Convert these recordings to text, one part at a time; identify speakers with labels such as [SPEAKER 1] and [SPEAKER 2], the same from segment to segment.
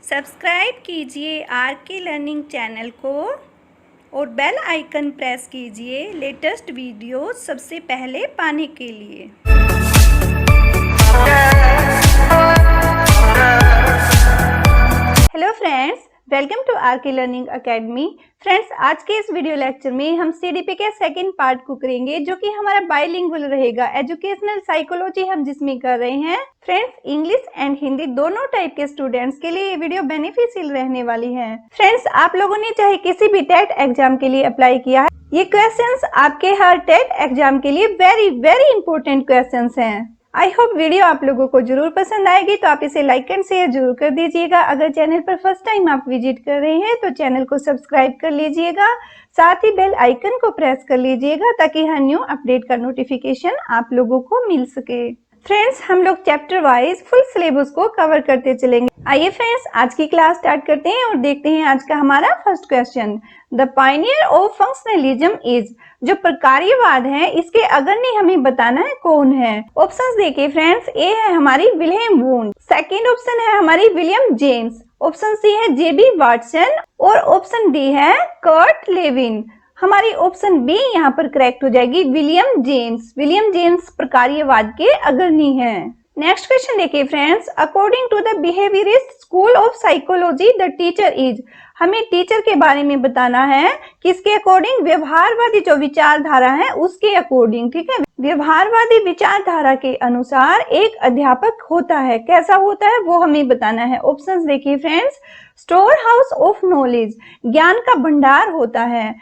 [SPEAKER 1] Subscribe कीजिए are K learning channel को और बेल आइकन प्रेस कीजिए लेटेस्ट वीडियो सबसे पहले पाने के लिए। Hello friends, welcome to R K learning academy. Friends, आज के इस वीडियो लेक्चर में हम सीडीपी के सेकंड पार्ट को करेंगे, जो कि हमारा बाइलिंगुअल रहेगा। एजुकेशनल साइकोलॉजी हम जिसमें कर रहे हैं। फ्रेंड्स, इंग्लिश एंड हिंदी दोनों टाइप के स्टूडेंट्स के लिए ये वीडियो बेनिफिशियल रहने वाली है। फ्रेंड्स, आप लोगों ने चाहे किसी भी टेट एग्जाम के लिए अप्लाई किया है, ये क्वेश्चंस आपके हर टेट एग्जाम के लिए वेरी वेरी इंपॉर्टेंट क्वेश्चंस हैं। आई होप वीडियो आप लोगों को जरूर पसंद आएगी, तो आप इसे लाइक एंड शेयर जरूर कर दीजिएगा। अगर चैनल पर फर्स्ट टाइम आप विजिट कर रहे हैं तो चैनल को सब्सक्राइब कर लीजिएगा, साथ ही बेल आइकन को प्रेस कर लीजिएगा ताकि हर न्यू अपडेट का नोटिफिकेशन आप लोगों को मिल सके। फ्रेंड्स, हम लोग चैप्टर वाइज फुल सिलेबस को कवर करते चलेंगे। आइए फ्रेंड्स, आज की क्लास स्टार्ट करते हैं और देखते हैं आज का हमारा first question. The Pioneer of functionalism is, जो प्रकार्यवाद है इसके अग्रणी हमें बताना है कौन है। ऑप्शंस देखिए फ्रेंड्स, ए है हमारी विल्हेम वुंड, सेकंड ऑप्शन है हमारी विलियम जेम्स, ऑप्शन सी है जेबी वाटसन और ऑप्शन डी है कर्ट लेविन। हमारी ऑप्शन बी यहाँ पर करेक्ट हो जाएगी, विलियम जेम्स। विलियम जेम्स प्रकार्यवाद के अग्रणी हैं। नेक्स्ट क्वेश्चन देखिए friends, according to the behaviourist school of psychology the teacher is, हमें टीचर के बारे में बताना है किसके अकॉर्डिंग, व्यवहारवादी जो विचारधारा है उसके अकॉर्डिंग। ठीक है, व्यवहारवादी विचारधारा के अनुसार एक अध्यापक होता है, कैसा होता है वो हमें बताना है। ऑप्शंस देखिए friends, store house of knowledge, ज्ञान का भंडार होता है।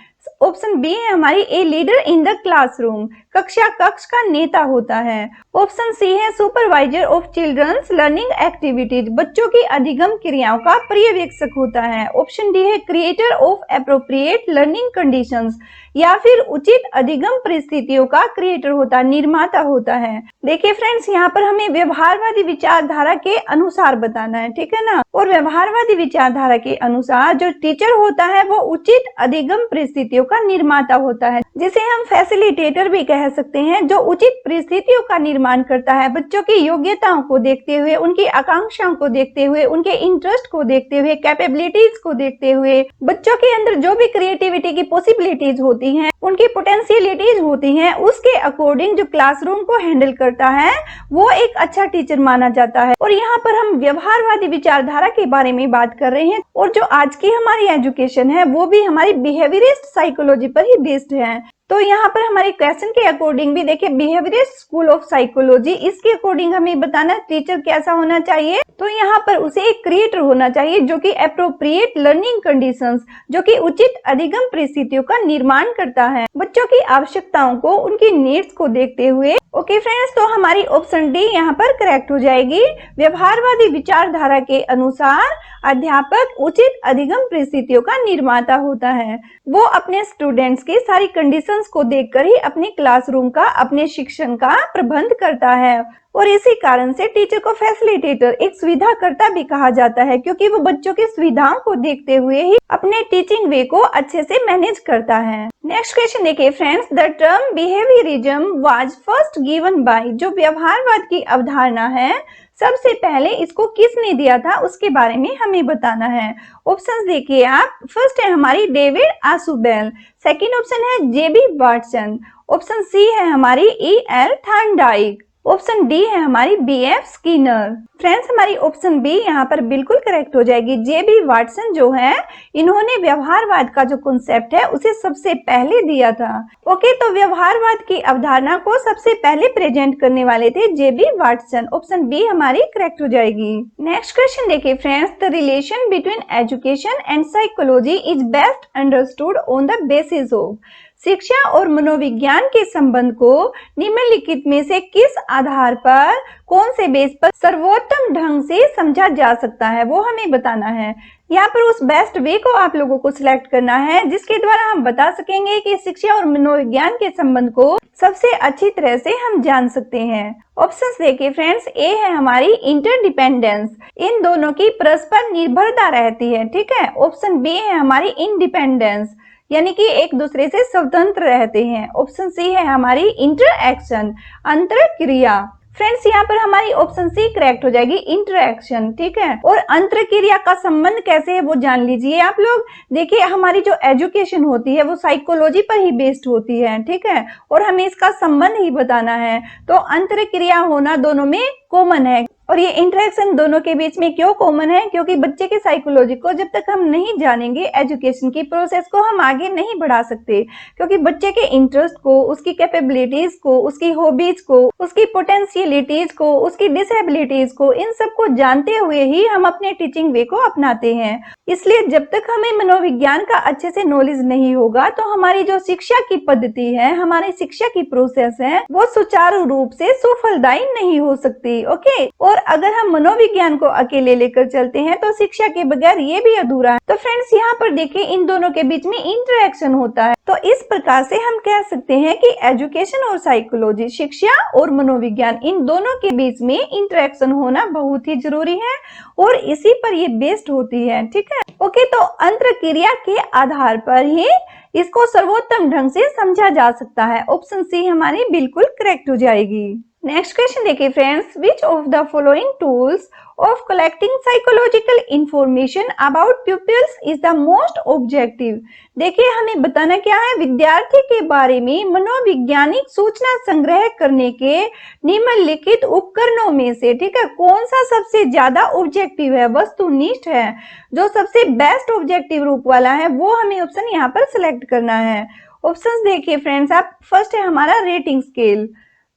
[SPEAKER 1] ऑप्शन बी है हमारी a leader in the classroom, कक्ष का नेता होता है। ऑप्शन सी है supervisor of children's learning activities, बच्चों की अधिगम क्रियाओं का पर्यवेक्षक होता है। ऑप्शन डी है creator of appropriate learning conditions, या फिर उचित अधिगम परिस्थितियों का क्रिएटर होता है, निर्माता होता है। देखिए फ्रेंड्स, यहाँ पर हमें व्यवहारवादी विचारधारा के अनुसार बताना है, ठीक है ना। और व्यवहारवादी विचारधारा के अनुसार जो टीचर होता है वो उचित अधिगम परिस्थितियों का निर्माता होता है, जिसे हम फैसिलिटेटर भी कह सकते हैं, जो उचित परिस्थितियों का निर्माण करता है। बच्चों की योग्यताओं को देखते हुए, उनकी आकांक्षाओं को देखते हुए, उनके इंटरेस्ट को देखते हुए, कैपेबिलिटीज को देखते हुए, बच्चों के अंदर जो भी क्रिएटिविटी की पॉसिबिलिटीज होती हैं, उनकी पोटेंशियलिटीज होती हैं, उसके अकॉर्डिंग जो क्लासरूम को हैंडल करता है वो एक अच्छा टीचर माना जाता है। और यहाँ पर हम व्यवहारवादी विचारधारा के बारे में बात कर रहे हैं, और जो आज की हमारी एजुकेशन है वो भी हमारी बिहेवियरिस्ट साइकोलॉजी पर ही बेस्ड है। तो यहाँ पर हमारे क्वेश्चन के अकॉर्डिंग भी देखिए, बिहेवियरिस्ट स्कूल ऑफ साइकोलॉजी, इसके अकॉर्डिंग हमें बताना टीचर कैसा होना चाहिए। तो यहाँ पर उसे एक क्रिएटर होना चाहिए जो कि एप्रोप्रिएट लर्निंग कंडीशंस, जो कि उचित अधिगम परिस्थितियों का निर्माण करता है, बच्चों की आवश्यकताओं को, उनकी नीड्स को देखते हुए। ओके फ्रेंड्स, तो हमारी ऑप्शन डी यहाँ पर करेक्ट हो जाएगी। व्यवहारवादी विचारधारा के अनुसार अध्यापक उचित अधिगम परिस्थितियों का निर्माता होता है। वो अपने स्टूडेंट्स की सारी कंडीशंस को देखकर ही अपने क्लासरूम का, अपने शिक्षण का प्रबंध करता है। और इसी कारण से टीचर को फैसिलिटेटर, एक सुविधाकर्ता भी कहा जाता है, क्योंकि वो बच्चों की सुविधाओं को देखते हुए ही अपने टीचिंग वे को अच्छे से मैनेज करता है। नेक्स्ट क्वेश्चन देखिए friends, the term behaviourism was first given by, जो व्यवहारवाद की अवधारणा है सबसे पहले इसको किसने दिया था उसके बारे में हमें बताना है। ऑप्शंस देखिए आप, फर्स्ट है हमारी डेविड आशुबेल, सेकंड ऑप्शन है जेबी वाटसन, ऑप्शन सी है हमारी E.L. थॉर्नडाइक, ऑप्शन डी है हमारी B.F. स्किनर। फ्रेंड्स, हमारी ऑप्शन बी यहाँ पर बिल्कुल करेक्ट हो जाएगी। जेबी वाटसन जो है, इन्होंने व्यवहारवाद का जो कॉन्सेप्ट है उसे सबसे पहले दिया था। ओके, तो व्यवहारवाद की अवधारणा को सबसे पहले प्रेजेंट करने वाले थे जेबी वाटसन। ऑप्शन बी हमारी करेक्ट हो जाएगी। नेक्स्ट क्वेश्चन देखिए friends, the relation between education and psychology is best understood on the basis of, शिक्षा और मनोविज्ञान के संबंध को निम्नलिखित में से किस आधार पर, कौन से बेस पर सर्वोत्तम ढंग से समझा जा सकता है, वो हमें बताना है। यहाँ पर उस बेस्ट वे को आप लोगों को सिलेक्ट करना है जिसके द्वारा हम बता सकेंगे कि शिक्षा और मनोविज्ञान के संबंध को सबसे अच्छी तरह से हम जान सकते हैं। ऑप्शंस देखिए फ्रेंड्स, ए है हमारी इंटरडिपेंडेंस, इन दोनों की परस्पर निर्भरता रहती है, ठीक है। ऑप्शन बी है हमारी इंडिपेंडेंस, यानी कि एक दूसरे से स्वतंत्र रहते हैं। ऑप्शन सी है हमारी इंटरएक्शन, अंतर क्रिया। फ्रेंड्स यहाँ पर हमारी ऑप्शन सी करेक्ट हो जाएगी, इंटरेक्शन। ठीक है, और अंतर क्रिया का संबंध कैसे है वो जान लीजिए आप लोग। देखिए हमारी जो एजुकेशन होती है वो साइकोलॉजी पर ही बेस्ड होती है। ठीक है, और हमें इसका संबंध ही बताना है। तो अंतर क्रिया होना दोनों में कॉमन है। और ये इंटरेक्शन दोनों के बीच में क्यों कॉमन है? क्योंकि बच्चे की साइकोलॉजी को जब तक हम नहीं जानेंगे, एजुकेशन की प्रोसेस को हम आगे नहीं बढ़ा सकते। क्योंकि बच्चे के इंटरेस्ट को, उसकी कैपेबिलिटीज को, उसकी हॉबीज को, उसकी पोटेंशियलिटीज को, उसकी डिसेबिलिटीज को, इन सब को जानते हुए ही हम अपने टीचिंग वे को अपनाते हैं। इसलिए जब तक हमें मनोविज्ञान का अच्छे से नॉलेज नहीं होगा तो हमारी जो शिक्षा की पद्धति है, हमारी शिक्षा की प्रोसेस है, वो सुचारू रूप से सुफलदायी नहीं हो सकती। ओके, और अगर हम मनोविज्ञान को अकेले लेकर चलते हैं तो शिक्षा के बगैर ये भी अधूरा है। तो फ्रेंड्स यहाँ पर देखिए इन दोनों के बीच में इंटरेक्शन होता है। तो इस प्रकार से हम कह सकते हैं कि एजुकेशन और साइकोलॉजी, शिक्षा और मनोविज्ञान, इन दोनों के बीच में इंटरेक्शन होना बहुत ही जरूरी है और इसी पर ये बेस्ड होती है। ठीक है, ओके, तो अंतर क्रिया के आधार पर ही इसको सर्वोत्तम ढंग से समझा जा सकता है। ऑप्शन सी हमारी बिल्कुल करेक्ट हो जाएगी। नेक्स्ट क्वेश्चन देखिए friends, which of the following tools of collecting psychological information about pupils is the most objective। देखिए हमें बताना क्या है, विद्यार्थी के बारे में मनोवैज्ञानिक सूचना संग्रह करने के निम्नलिखित उपकरणों में से, ठीक है, कौन सा सबसे ज्यादा ऑब्जेक्टिव है, वस्तुनिष्ठ है, जो सबसे बेस्ट ऑब्जेक्टिव रूप वाला है, वो हमें ऑप्शन यहाँ पर सिलेक्ट करना है। ऑप्शंस देखिए फ्रेंड्स आप, फर्स्ट है हमारा रेटिंग स्केल,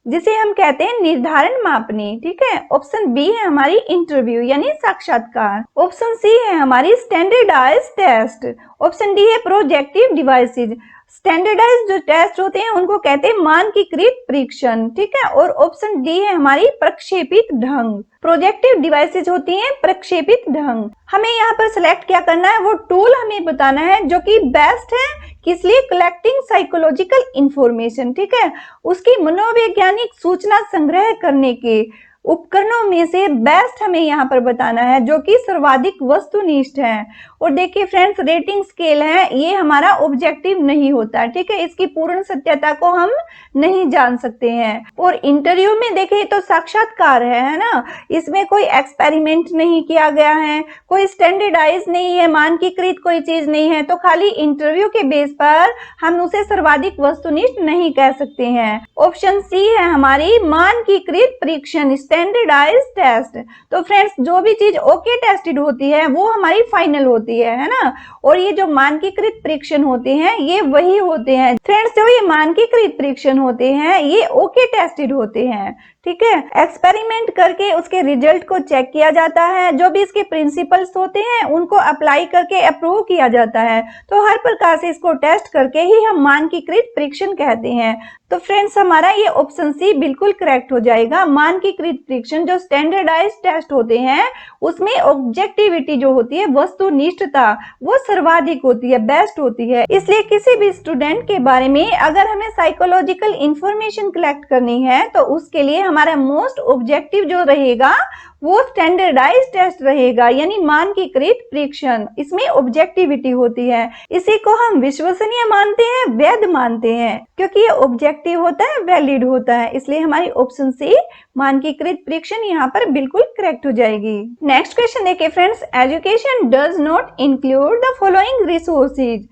[SPEAKER 1] जिसे हम कहते हैं निर्धारण मापनी। ठीक है, ऑप्शन बी है हमारी इंटरव्यू यानी साक्षात्कार। ऑप्शन सी है हमारी स्टैंडर्डाइज्ड टेस्ट। ऑप्शन डी है प्रोजेक्टिव डिवाइसेज। स्टैंडर्डाइज्ड जो टेस्ट होते हैं उनको कहते हैं मानकीकृत परीक्षण। ठीक है, और ऑप्शन डी है हमारी प्रक्षेपित ढंग। प्रोजेक्टिव डिवाइसेज होती हैं प्रक्षेपित ढंग। हमें यहाँ पर सिलेक्ट क्या करना है, वो टूल हमें बताना है जो कि बेस्ट है, किस लिए, कलेक्टिंग साइकोलॉजिकल इंफॉर्मेशन। ठीक है, उसकी मनोवैज्ञानिक सूचना संग्रह करने के उपकरणों में से बेस्ट हमें यहाँ पर बताना है, जो कि सर्वाधिक वस्तुनिष्ठ है। और देखिए फ्रेंड्स रेटिंग स्केल है, ये हमारा ऑब्जेक्टिव नहीं होता। ठीक है, इसकी पूर्ण सत्यता को हम नहीं जान सकते हैं। और इंटरव्यू में देखिए तो साक्षात्कार है ना, इसमें कोई एक्सपेरिमेंट नहीं किया गया है, कोई स्टैंडर्डाइज नहीं है, मानकीकृत कोई चीज नहीं है, तो खाली इंटरव्यू के बेस पर हम उसे सर्वाधिक वस्तुनिष्ठ नहीं कह सकते हैं। ऑप्शन सी है हमारी मानकीकृत परीक्षण, स्टैंडर्डाइज्ड टेस्ट। तो फ्रेंड्स जो भी चीज ओके टेस्टेड होती है वो हमारी फाइनल होती है ना, और ये जो मानकीकृत परीक्षण होते हैं ये वही होते हैं फ्रेंड्स, जो ये मानकीकृत परीक्षण होते हैं ये ओके टेस्टेड होते हैं। ठीक है, एक्सपेरिमेंट करके उसके रिजल्ट को चेक किया जाता है, जो भी इसके प्रिंसिपल्स होते हैं उनको अप्लाई करके अप्रूव किया जाता है। तो हर प्रकार से इसको टेस्ट करके ही हम मानकीकृत परीक्षण कहते हैं। तो फ्रेंड्स हमारा ये ऑप्शन सी बिल्कुल करेक्ट हो जाएगा। मानकीकृत परीक्षण जो स्टैंडर्डाइज्ड टेस्ट होते हैं उसमें ऑब्जेक्टिविटी जो होती है, वस्तुनिष्ठता, वो सर्वाधिक होती है, बेस्ट होती है। इसलिए किसी भी स्टूडेंट के बारे में अगर हमें साइकोलॉजिकल इंफॉर्मेशन कलेक्ट करनी है तो उसके लिए हमारा मोस्ट ऑब्जेक्टिव जो रहेगा वो स्टैंडर्डाइज्ड टेस्ट रहेगा, यानी मानकीकृत परीक्षण। इसमें ऑब्जेक्टिविटी होती है, इसी को हम विश्वसनीय मानते हैं, वैध मानते हैं, क्योंकि ये ऑब्जेक्टिव होता है, वैलिड होता है। इसलिए हमारी ऑप्शन सी मानकीकृत परीक्षण यहाँ पर बिल्कुल करेक्ट हो जाएगी। नेक्स्ट क्वेश्चन देखिए friends, education does not include the following resources.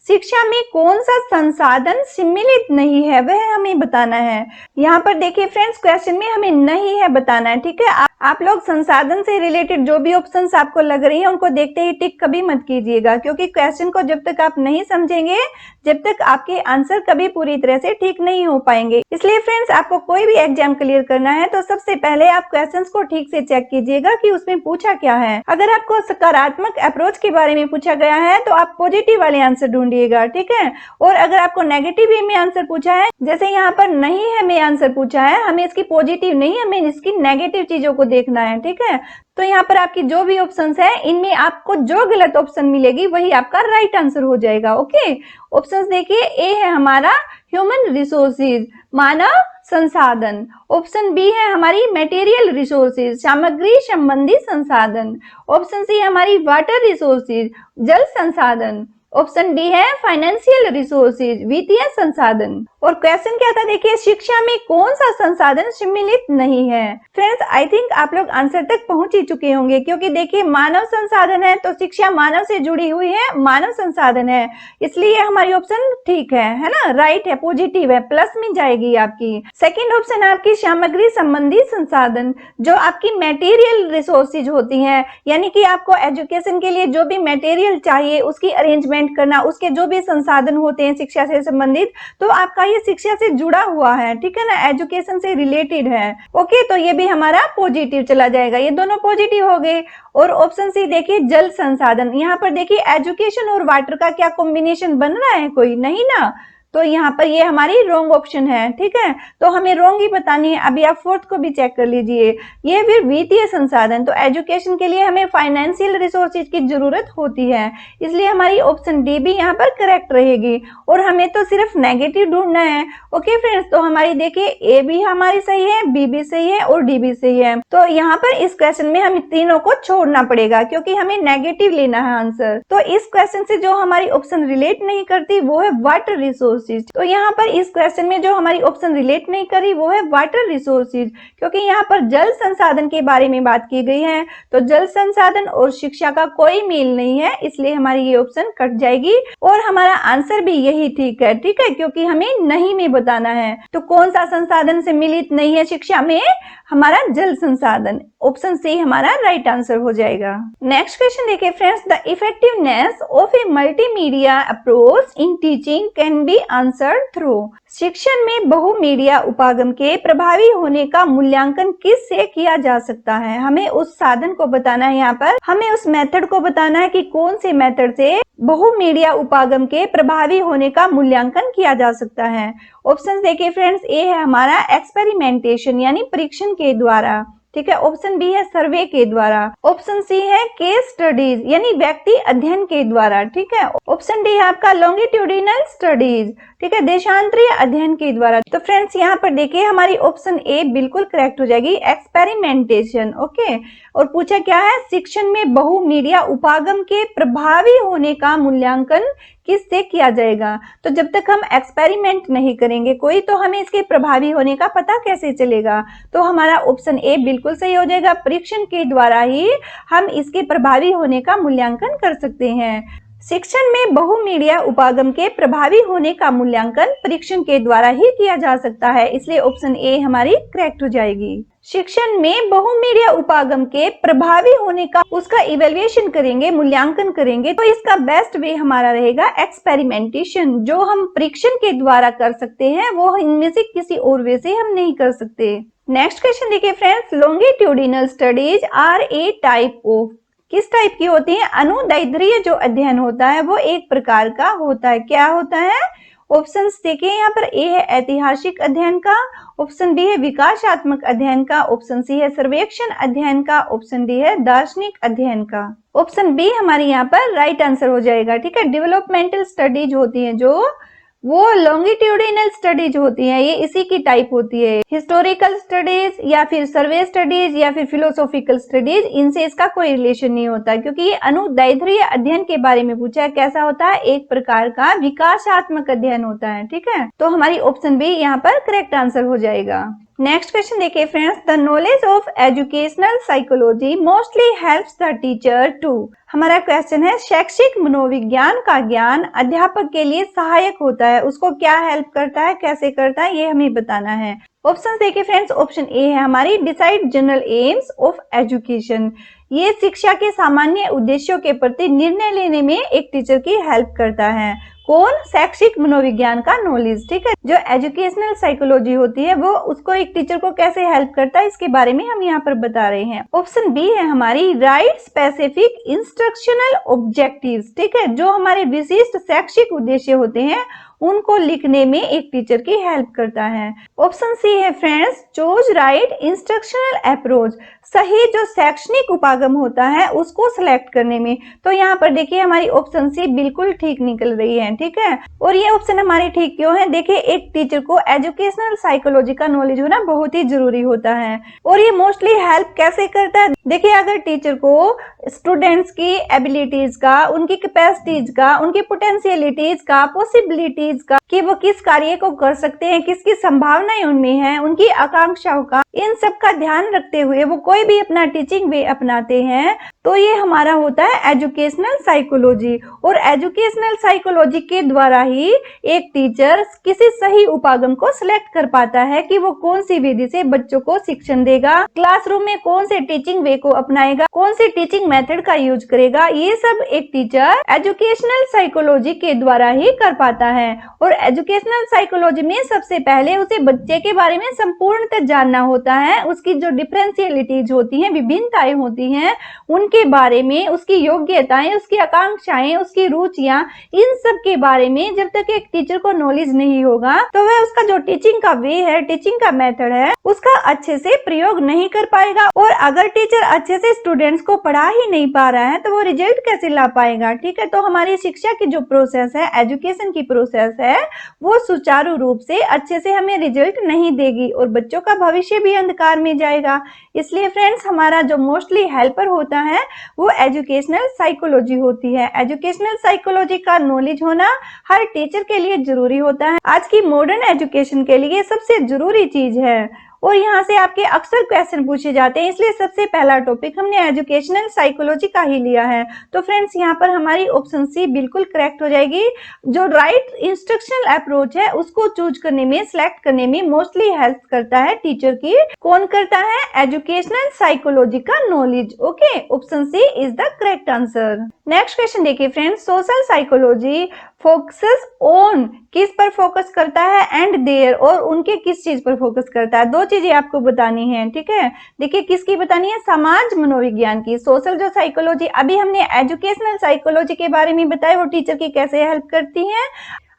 [SPEAKER 1] शिक्षा में कौन सा संसाधन सम्मिलित नहीं है वह हमें बताना है। यहाँ पर देखिए फ्रेंड्स क्वेश्चन में हमें नहीं है बताना है। ठीक है, आप लोग संसाधन से रिलेटेड जो भी ऑप्शंस आपको लग रही है उनको देखते ही टिक कभी मत कीजिएगा, क्योंकि क्वेश्चन को जब तक आप नहीं समझेंगे जब तक आपके आंसर कभी पूरी तरह से ठीक नहीं हो पाएंगे। इसलिए फ्रेंड्स आपको कोई भी एग्जाम क्लियर करना है तो सबसे पहले आप क्वेश्चंस को ठीक से चेक कीजिएगा कि उसमें पूछा क्या है। अगर आपको सकारात्मक अप्रोच के बारे में पूछा गया है तो आप पॉजिटिव वाले आंसर ढूंढिएगा। ठीक है, और अगर आपको नेगेटिव वे में आंसर पूछा है, जैसे यहाँ पर नहीं है में आंसर पूछा है, हमें इसकी पॉजिटिव नहीं, हमें इसकी नेगेटिव चीजों को देखना है। ठीक है, तो यहाँ पर आपकी जो भी ऑप्शंस है इनमें आपको जो गलत ऑप्शन मिलेगी वही आपका राइट आंसर हो जाएगा। ओके, ऑप्शंस देखिए, ए है हमारा ह्यूमन रिसोर्सेज, मानव संसाधन। ऑप्शन बी है हमारी मटेरियल रिसोर्सेज, सामग्री संबंधी संसाधन। ऑप्शन सी हमारी वाटर रिसोर्सेज, जल संसाधन। ऑप्शन डी है फाइनेंशियल रिसोर्सेज, वित्तीय संसाधन। और क्वेश्चन क्या था देखिए, शिक्षा में कौन सा संसाधन सम्मिलित नहीं है। फ्रेंड्स आई थिंक आप लोग आंसर तक पहुंच ही चुके होंगे, क्योंकि देखिए मानव संसाधन है तो शिक्षा मानव से जुड़ी हुई है, मानव संसाधन है, इसलिए हमारी ऑप्शन ठीक है ना, राइट है, पॉजिटिव है, प्लस में जाएगी आपकी। सेकेंड ऑप्शन है आपकी सामग्री संबंधी संसाधन, जो आपकी मेटीरियल रिसोर्सेज होती है, यानी कि आपको एजुकेशन के लिए जो भी मटेरियल चाहिए उसकी अरेंजमेंट करना, उसके जो भी संसाधन होते हैं शिक्षा से संबंधित, तो आपका ये शिक्षा से जुड़ा हुआ है, ठीक है ना, एजुकेशन से रिलेटेड है। ओके, तो ये भी हमारा पॉजिटिव चला जाएगा, ये दोनों पॉजिटिव हो गए। और ऑप्शन सी देखिए जल संसाधन, यहाँ पर देखिए एजुकेशन और वाटर का क्या कॉम्बिनेशन बन रहा है, कोई नहीं ना, तो यहाँ पर ये हमारी रॉन्ग ऑप्शन है, ठीक है, तो हमें रॉन्ग ही बतानी है। अभी आप फोर्थ को भी चेक कर लीजिए, ये फिर वित्तीय संसाधन, तो एजुकेशन के लिए हमें फाइनेंशियल रिसोर्सेज की जरूरत होती है, इसलिए हमारी ऑप्शन डी भी यहाँ पर करेक्ट रहेगी। और हमें तो सिर्फ नेगेटिव ढूंढना है। ओके फ्रेंड्स, तो हमारी देखिए ए भी हमारी सही है, बी भी सही है और डी भी सही है। तो यहाँ पर इस क्वेश्चन में हम तीनों को छोड़ना पड़ेगा, क्योंकि हमें नेगेटिव लेना है आंसर। तो इस क्वेश्चन से जो हमारी ऑप्शन रिलेट नहीं करती वो है वाटर रिसोर्सेज, तो यहाँ पर इस क्वेश्चन में जो हमारी ऑप्शन रिलेट नहीं करी वो है वाटर रिसोर्सेज, क्योंकि यहाँ पर जल संसाधन के बारे में बात की गई है, तो जल संसाधन और शिक्षा का कोई मेल नहीं है, इसलिए हमारी ये ऑप्शन कट जाएगी। और हमारा आंसर भी यही ठीक है, ठीक है, क्योंकि हमें नहीं में बताना है। तो कौन सा संसाधन सम्मिलित नहीं है शिक्षा में, हमारा जल संसाधन, ऑप्शन सी हमारा राइट आंसर हो जाएगा। नेक्स्ट क्वेश्चन देखिए friends, the effectiveness of A multimedia approach in teaching can be answered through. शिक्षण में बहुमीडिया उपागम के प्रभावी होने का मूल्यांकन किससे किया जा सकता है। हमें उस साधन को बताना है, यहाँ पर हमें उस मेथड को बताना है कि कौन से मेथड से बहुमीडिया उपागम के प्रभावी होने का मूल्यांकन किया जा सकता है। ऑप्शन देखिए फ्रेंड्स, ए है हमारा एक्सपेरिमेंटेशन यानी परीक्षण के द्वारा, ठीक है, ऑप्शन बी है सर्वे के द्वारा, ऑप्शन सी है केस स्टडीज यानी व्यक्ति अध्ययन के द्वारा, ठीक है, ऑप्शन डी है आपका लॉन्गिट्यूडिनल स्टडीज, ठीक है, देशांतरीय अध्ययन के द्वारा। तो फ्रेंड्स यहाँ पर देखिए हमारी ऑप्शन ए बिल्कुल करेक्ट हो जाएगी, एक्सपेरिमेंटेशन। ओके, और पूछा क्या है, शिक्षण में बहुमीडिया उपागम के प्रभावी होने का मूल्यांकन किससे किया जाएगा। तो जब तक हम एक्सपेरिमेंट नहीं करेंगे कोई, तो हमें इसके प्रभावी होने का पता कैसे चलेगा। तो हमारा ऑप्शन ए बिल्कुल सही हो जाएगा, परीक्षण के द्वारा ही हम इसके प्रभावी होने का मूल्यांकन कर सकते हैं। शिक्षण में बहुमीडिया उपागम के प्रभावी होने का मूल्यांकन परीक्षण के द्वारा ही किया जा सकता है, इसलिए ऑप्शन ए हमारी करेक्ट हो जाएगी। शिक्षण में बहुमीडिया उपागम के प्रभावी होने का उसका इवेल्युएशन करेंगे, मूल्यांकन करेंगे, तो इसका बेस्ट वे हमारा रहेगा एक्सपेरिमेंटेशन, जो हम परीक्षण के द्वारा कर सकते हैं, वो इनमें से किसी और वे से हम नहीं कर सकते। नेक्स्ट क्वेश्चन देखिए friends, longitudinal studies are a type of, किस टाइप की होती है, अनुदैर्ध्य जो अध्ययन होता है वो एक प्रकार का होता है, क्या होता है। ऑप्शंस देखिए यहाँ पर, ए है ऐतिहासिक अध्ययन का, ऑप्शन बी है विकासात्मक अध्ययन का, ऑप्शन सी है सर्वेक्षण अध्ययन का, ऑप्शन डी है दार्शनिक अध्ययन का। ऑप्शन बी हमारी यहाँ पर राइट आंसर हो जाएगा, ठीक है। डेवलपमेंटल स्टडीज होती है जो, वो लॉन्गिट्यूडिनल स्टडीज होती है, ये इसी की टाइप होती है। हिस्टोरिकल स्टडीज या फिर सर्वे स्टडीज या फिर फिलोसॉफिकल स्टडीज, इनसे इसका कोई रिलेशन नहीं होता, क्योंकि ये अनुदैर्ध्य अध्ययन के बारे में पूछा है, कैसा होता है, एक प्रकार का विकासात्मक अध्ययन होता है, ठीक है। तो हमारी ऑप्शन बी यहाँ पर करेक्ट आंसर हो जाएगा। नेक्स्ट क्वेश्चन देखिए friends, the knowledge of educational psychology mostly helps the teacher to. हमारा क्वेश्चन है, शैक्षिक मनोविज्ञान का ज्ञान अध्यापक के लिए सहायक होता है, उसको क्या हेल्प करता है, कैसे करता है, ये हमें बताना है। ऑप्शन देखिए फ्रेंड्स, ऑप्शन ए है हमारी decide general AIIMS of education, ये शिक्षा के सामान्य उद्देश्यों के प्रति निर्णय लेने में एक टीचर की हेल्प करता है। कौन, शैक्षिक मनोविज्ञान का नॉलेज, ठीक है, जो एजुकेशनल साइकोलॉजी होती है वो उसको एक टीचर को कैसे हेल्प करता है, इसके बारे में हम यहाँ पर बता रहे हैं। ऑप्शन बी है हमारी राइट स्पेसिफिक इंस्ट्रक्शनल ऑब्जेक्टिव्स, ठीक है, जो हमारे विशिष्ट शैक्षिक उद्देश्य होते हैं उनको लिखने में एक टीचर की हेल्प करता है। ऑप्शन सी है friends, choose right instructional approach, सही जो शैक्षणिक उपागम होता है उसको सिलेक्ट करने में। तो यहाँ पर देखिए हमारी ऑप्शन सी बिल्कुल ठीक निकल रही है, ठीक है। और ये ऑप्शन हमारी ठीक क्यों है? देखिए एक टीचर को एजुकेशनल साइकोलॉजी का नॉलेज होना बहुत ही जरूरी होता है। और ये मोस्टली हेल्प कैसे करता है? देखिए अगर टीचर को स्टूडेंट्स की एबिलिटीज का, उनकी कैपेसिटीज का, उनकी पोटेंशियलिटीज का, पॉसिबिलिटीज का, कि वो किस कार्य को कर सकते हैं, किसकी संभावनाएं उनमें हैं, उनकी आकांक्षाओं का, इन सब का ध्यान रखते हुए वो कोई भी अपना टीचिंग वे अपनाते हैं, तो ये हमारा होता है एजुकेशनल साइकोलॉजी। और एजुकेशनल साइकोलॉजी के द्वारा ही एक टीचर किसी सही उपागम को सिलेक्ट कर पाता है कि वो कौन सी विधि से बच्चों को शिक्षण देगा, क्लासरूम में कौन से टीचिंग वे को अपनाएगा, कौन से टीचिंग मेथड का यूज करेगा। ये सब एक टीचर एजुकेशनल साइकोलॉजी के द्वारा ही कर पाता है। और एजुकेशनल साइकोलॉजी में सबसे पहले उसे बच्चे के बारे में संपूर्णतः जानना होता है, उसकी जो डिफरेंशियलिटीज होती हैं, विभिन्नताएं होती हैं, उनके बारे में, उसकी योग्यताएं, उसकी आकांक्षाएं, उसकी रुचियां, इन सब के बारे में जब तक एक टीचर को नॉलेज नहीं होगा तो वह उसका जो टीचिंग का वे है, टीचिंग का मेथड है, उसका अच्छे से प्रयोग नहीं कर पाएगा। और अगर टीचर अच्छे से स्टूडेंट्स को पढ़ा ही नहीं पा रहा है तो वो रिजल्ट कैसे ला पाएगा, ठीक है। तो हमारी शिक्षा की जो प्रोसेस है, एजुकेशन की प्रोसेस है, वो सुचारू रूप से अच्छे से हमें रिजल्ट नहीं देगी और बच्चों का भविष्य भी अंधकार में जाएगा। इसलिए फ्रेंड्स हमारा जो मोस्टली हेल्पर होता है वो एजुकेशनल साइकोलॉजी होती है। एजुकेशनल साइकोलॉजी का नॉलेज होना हर टीचर के लिए जरूरी होता है, आज की मॉडर्न एजुकेशन के लिए सबसे जरूरी चीज है। और यहाँ से आपके अक्सर क्वेश्चन पूछे जाते हैं, इसलिए सबसे पहला टॉपिक हमने एजुकेशनल साइकोलॉजी का ही लिया है। तो फ्रेंड्स यहाँ पर हमारी ऑप्शन सी बिल्कुल करेक्ट हो जाएगी। जो राइट इंस्ट्रक्शनल अप्रोच है उसको चूज करने में, सिलेक्ट करने में मोस्टली हेल्प करता है टीचर की। कौन करता है? एजुकेशनल साइकोलॉजी का knowledge. Okay, option C is the correct answer. Next question देखिए friends, social psychology focuses on, किस पर फोकस करता है, एंड देयर, और उनके किस चीज पर फोकस करता है। दो चीजें आपको बतानी है, ठीक है। देखिए किसकी बतानी है? समाज मनोविज्ञान की। सोशल जो साइकोलॉजी, अभी हमने एजुकेशनल साइकोलॉजी के बारे में बताया, वो टीचर की कैसे हेल्प करती है।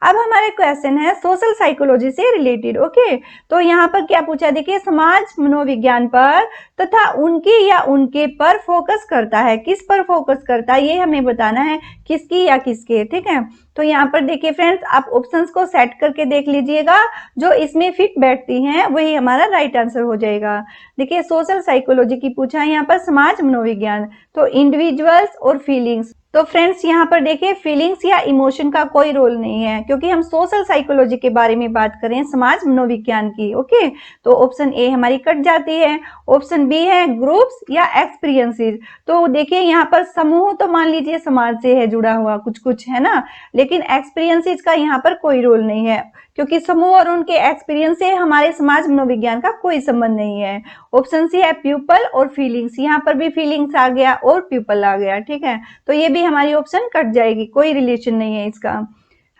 [SPEAKER 1] अब हमारे क्वेश्चन है सोशल साइकोलॉजी से रिलेटेड। ओके, तो यहाँ पर क्या पूछा? देखिए समाज मनोविज्ञान पर तथा उनकी या उनके पर फोकस करता है। किस पर फोकस करता है ये हमें बताना है, किसकी या किसके, ठीक है। तो यहाँ पर देखिए फ्रेंड्स, आप ऑप्शंस को सेट करके देख लीजिएगा, जो इसमें फिट बैठती हैं वही हमारा राइट आंसर हो जाएगा। देखिए सोशल साइकोलॉजी की पूछा है यहाँ पर समाज मनोविज्ञान, तो इंडिविजुअल्स और फीलिंग्स। तो फ्रेंड्स यहाँ पर देखिए फीलिंग्स या इमोशन का कोई रोल नहीं है, क्योंकि हम सोशल साइकोलॉजी के बारे में बात कर रहे हैं, समाज मनोविज्ञान की। ओके, तो ऑप्शन ए हमारी कट जाती है। ऑप्शन बी है ग्रुप्स या एक्सपीरियंसेस। तो देखिए यहाँ पर समूह तो मान लीजिए समाज से है जुड़ा हुआ कुछ कुछ, है ना, लेकिन एक्सपीरियंसेस का यहाँ पर कोई रोल नहीं है, क्योंकि समूह और उनके एक्सपीरियंस से हमारे समाज मनोविज्ञान का कोई संबंध नहीं है। ऑप्शन सी है प्यूपल और फीलिंग्स, यहाँ पर भी फीलिंग्स आ गया और प्यूपल आ गया, ठीक है। तो ये भी हमारी ऑप्शन कट जाएगी, कोई रिलेशन नहीं है इसका।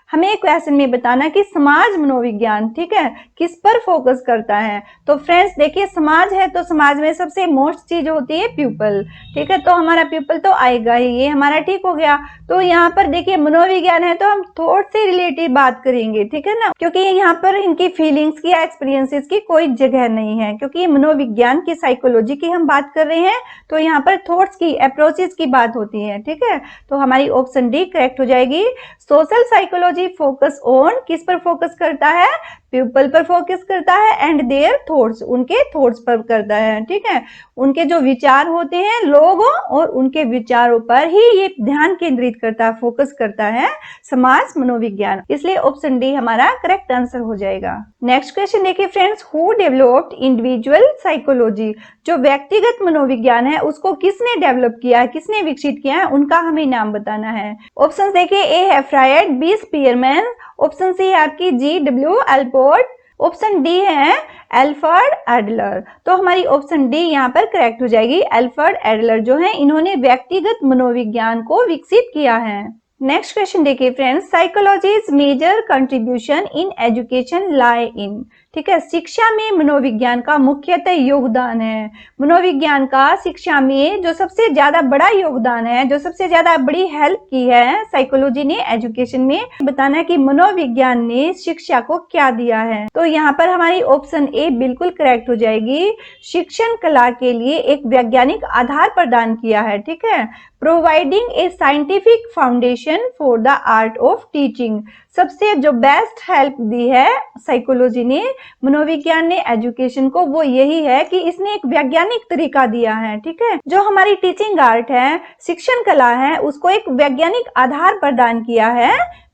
[SPEAKER 1] हमें क्वेश्चन में बताना कि समाज मनोविज्ञान, ठीक है, किस पर फोकस करता है। तो फ्रेंड्स देखिए समाज है तो समाज में सबसे मोस्ट चीज होती है पीपल, ठीक है, तो हमारा पीपल तो आएगा ही, ये हमारा ठीक हो गया। तो यहाँ पर देखिए मनोविज्ञान है तो हम थॉट से रिलेटेड बात करेंगे, ठीक है ना, क्योंकि यहाँ पर इनकी फीलिंग्स की या एक्सपीरियंसेस की कोई जगह नहीं है, क्योंकि मनोविज्ञान की साइकोलॉजी की हम बात कर रहे हैं, तो यहाँ पर थॉट्स की, अप्रोचेस की बात होती है, ठीक है। तो हमारी ऑप्शन डी करेक्ट हो जाएगी। सोशल साइकोलॉजी फोकस ऑन, किस पर फोकस करता है? पीपल पर फोकस करता है, एंड देयर थॉट्स, उनके थॉट्स पर करता है, ठीक है। उनके जो विचार होते हैं लोगों और उनके विचारों पर ही ये ध्यान केंद्रित करता है, फोकस करता है समाज मनोविज्ञान। इसलिए ऑप्शन डी हमारा करेक्ट आंसर हो जाएगा। नेक्स्ट क्वेश्चन देखिए friends, who developed individual psychology, जो व्यक्तिगत मनोविज्ञान है उसको किसने डेवलप किया है, किसने विकसित किया है, उनका हमें नाम बताना है। ऑप्शन देखिए ए है Freud, B Spearman, option C है आपकी G.W. एल्पोर्ट, ऑप्शन डी है एल्फ्रेड एडलर। तो हमारी ऑप्शन डी यहाँ पर करेक्ट हो जाएगी। एल्फ्रेड एडलर जो है इन्होंने व्यक्तिगत मनोविज्ञान को विकसित किया है। नेक्स्ट क्वेश्चन देखिए friends, psychology's major contribution in education lie in, ठीक है। शिक्षा में मनोविज्ञान का मुख्यतः योगदान है। मनोविज्ञान का शिक्षा में जो सबसे ज्यादा बड़ा योगदान है, जो सबसे ज्यादा बड़ी हेल्प की है साइकोलॉजी ने एजुकेशन में, बताना है कि मनोविज्ञान ने शिक्षा को क्या दिया है। तो यहाँ पर हमारी ऑप्शन ए बिल्कुल करेक्ट हो जाएगी। शिक्षण कला के लिए एक वैज्ञानिक आधार प्रदान किया है। ठीक है। Providing A scientific foundation for the art of teaching, सबसे जो बेस्ट हेल्प दी है साइकोलॉजी ने, मनोविज्ञान ने एजुकेशन को, वो यही है कि इसने एक वैज्ञानिक तरीका दिया है। ठीक है। जो हमारी टीचिंग आर्ट है, शिक्षण कला है, उसको एक वैज्ञानिक आधार प्रदान किया है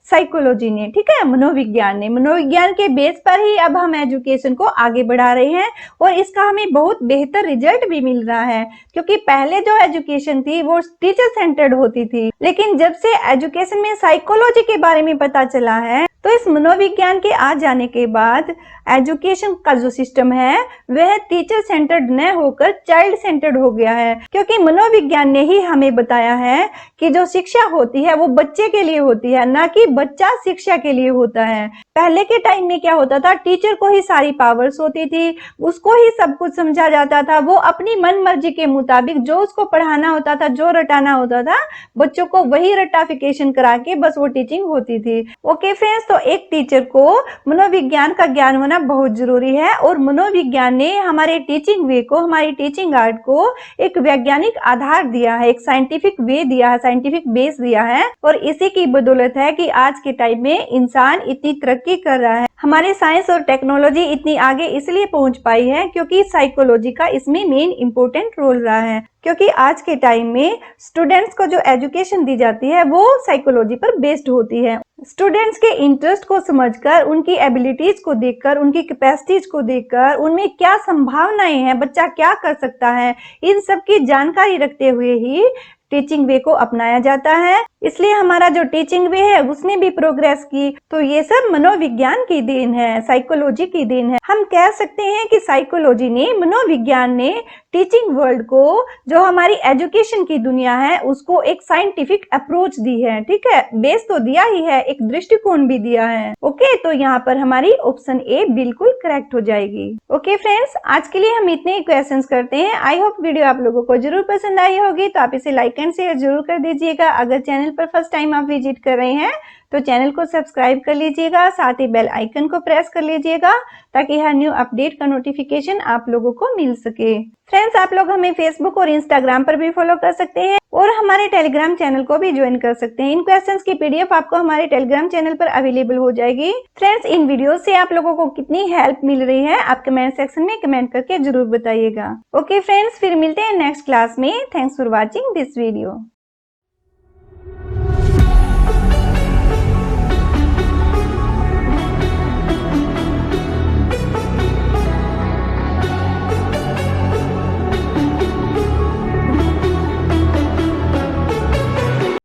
[SPEAKER 1] साइकोलॉजी ने। ठीक है। मनोविज्ञान ने, मनोविज्ञान के बेस पर ही अब हम एजुकेशन को आगे बढ़ा रहे हैं और इसका हमें बहुत बेहतर रिजल्ट भी मिल रहा है, क्योंकि पहले जो एजुकेशन थी वो टीचर सेंटर्ड होती थी, लेकिन जब से एजुकेशन में साइकोलॉजी के बारे में पता चला है, तो इस मनोविज्ञान के आ जाने के बाद एजुकेशन का जो सिस्टम है वह टीचर सेंटर्ड न होकर चाइल्ड सेंटर्ड हो गया है, क्योंकि मनोविज्ञान ने ही हमें बताया है कि जो शिक्षा होती है वो बच्चे के लिए होती है, ना कि बच्चा शिक्षा के लिए होता है। पहले के टाइम में क्या होता था, टीचर को ही सारी पावर्स होती थी, उसको ही सब कुछ समझा जाता था, वो अपनी मन मर्जी के मुताबिक जो उसको पढ़ाना होता था, जो रटाना होता था, बच्चों को वही रटाफिकेशन करा के बस वो टीचिंग होती थी। ओके फ्रेंड्स, तो एक टीचर को मनोविज्ञान का ज्ञान होना बहुत जरूरी है और मनोविज्ञान ने हमारे टीचिंग वे को, हमारी टीचिंग आर्ट को एक वैज्ञानिक आधार दिया है, एक साइंटिफिक वे दिया है, साइंटिफिक बेस दिया है, और इसी की बदौलत है कि आज के टाइम में इंसान इतनी तरक्की कर रहा है। हमारे साइंस और टेक्नोलॉजी इतनी आगे इसलिए पहुंच पाई है क्योंकि साइकोलॉजी का इसमें मेन इंपॉर्टेंट रोल रहा है, क्योंकि आज के टाइम में स्टूडेंट्स को जो एजुकेशन दी जाती है वो साइकोलॉजी पर बेस्ड होती है। स्टूडेंट्स के इंटरेस्ट को समझकर, उनकी एबिलिटीज को देखकर, उनकी कैपेसिटीज को देखकर, उनमें क्या संभावनाएं हैं, बच्चा क्या कर सकता है, इन सब की जानकारी रखते हुए ही टीचिंग वे को अपनाया जाता है। इसलिए हमारा जो टीचिंग वे है उसने भी प्रोग्रेस की। तो ये सब मनोविज्ञान की देन है, साइकोलॉजी की देन है। हम कह सकते हैं कि साइकोलॉजी ने, मनोविज्ञान ने टीचिंग वर्ल्ड को, जो हमारी एजुकेशन की दुनिया है, उसको एक साइंटिफिक अप्रोच दी है। ठीक है। बेस तो दिया ही है, एक दृष्टिकोण भी दिया है। ओके, तो यहाँ पर हमारी ऑप्शन ए बिल्कुल करेक्ट हो जाएगी। ओके फ्रेंड्स, आज के लिए हम इतने ही क्वेश्चंस करते हैं। आई होप वीडियो आप लोगों को जरूर पसंद आई होगी, तो आप इसे लाइक एंड शेयर जरूर कर दीजिएगा। अगर चैनल पर फर्स्ट टाइम आप विजिट कर रहे हैं तो चैनल को सब्सक्राइब कर लीजिएगा, साथ ही बेल आइकन को प्रेस कर लीजिएगा ताकि हर न्यू अपडेट का नोटिफिकेशन आप लोगों को मिल सके। फ्रेंड्स, आप लोग हमें फेसबुक और इंस्टाग्राम पर भी फॉलो कर सकते हैं और हमारे टेलीग्राम चैनल को भी ज्वाइन कर सकते हैं। इन क्वेश्चंस की पीडीएफ आपको हमारे टेलीग्राम चैनल पर अवेलेबल हो जाएगी। फ्रेंड्स, इन वीडियो से आप लोगों को कितनी हेल्प मिल रही है आप कमेंट सेक्शन में कमेंट करके जरूर बताइएगा। ओके फ्रेंड्स, फिर मिलते हैं नेक्स्ट क्लास में। Thanks for watching this video.